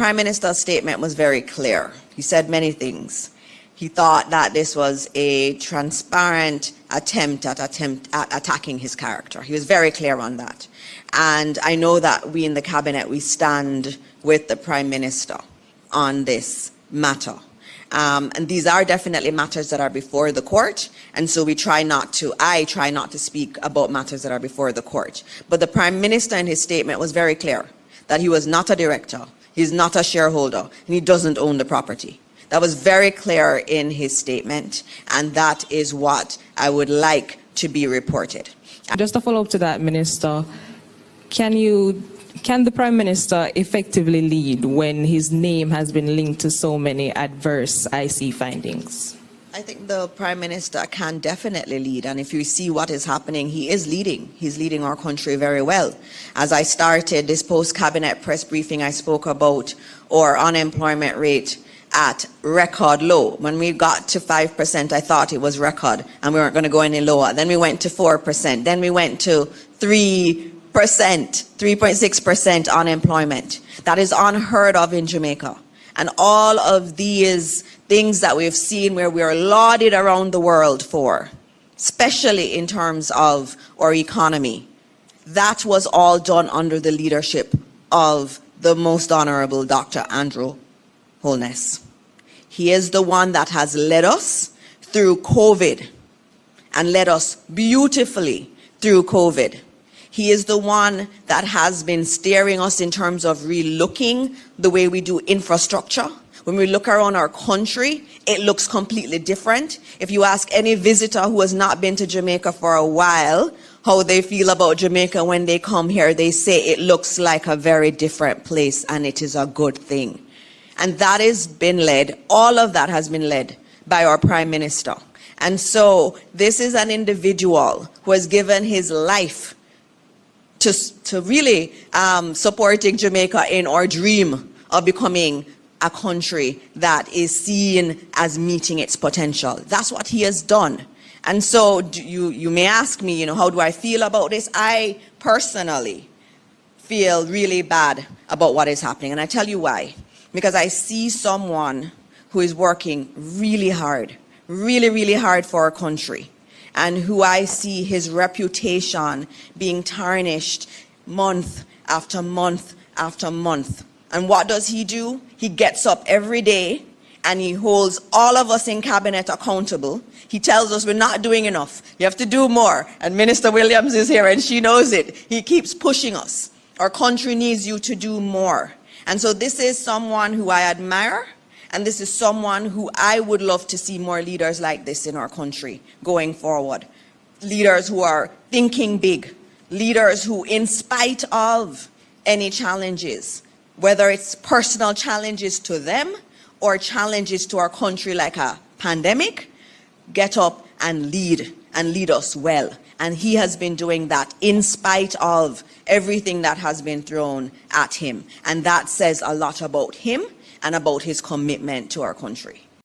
Prime Minister's statement was very clear. He said many things. He thought that this was a transparent attempt at attacking his character. He was very clear on that. And I know that we in the cabinet, we stand with the Prime Minister on this matter. And these are definitely matters that are before the court. And so I try not to speak about matters that are before the court. But the Prime Minister in his statement was very clear that he was not a director, he's not a shareholder, and he doesn't own the property. That was very clear in his statement, and that is what I would like to be reported. Just a follow-up to that, Minister, can the Prime Minister effectively lead when his name has been linked to so many adverse IC findings? I think the Prime Minister can definitely lead, and if you see what is happening, he is leading. He's leading our country very well. As I started this post-cabinet press briefing, I spoke about our unemployment rate at record low. When we got to 5%, I thought it was record, and we weren't going to go any lower. Then we went to 4%. Then we went to 3.6% unemployment. That is unheard of in Jamaica. And all of these things that we've seen where we are lauded around the world for, especially in terms of our economy, that was all done under the leadership of the most honorable Dr. Andrew Holness. He is the one that has led us through COVID and led us beautifully through COVID. He is the one that has been steering us in terms of relooking the way we do infrastructure. When we look around our country, it looks completely different. If you ask any visitor who has not been to Jamaica for a while, how they feel about Jamaica when they come here, they say it looks like a very different place, and it is a good thing. And that has been led, all of that has been led by our Prime Minister. And so this is an individual who has given his life to really supporting Jamaica in our dream of becoming a country that is seen as meeting its potential. That's what he has done. And so you may ask me, how do I feel about this? I personally feel really bad about what is happening. And I tell you why. Because I see someone who is working really hard for our country, and who I see his reputation being tarnished month after month after month. And what does he do? He gets up every day and he holds all of us in cabinet accountable. He tells us we're not doing enough. You have to do more. And Minister Williams is here and she knows it. He keeps pushing us. Our country needs you to do more. And so this is someone who I admire, and this is someone who I would love to see more leaders like this in our country going forward. Leaders who are thinking big, leaders who, in spite of any challenges, whether it's personal challenges to them or challenges to our country like a pandemic, get up and lead us well. And he has been doing that in spite of everything that has been thrown at him. And that says a lot about him and about his commitment to our country.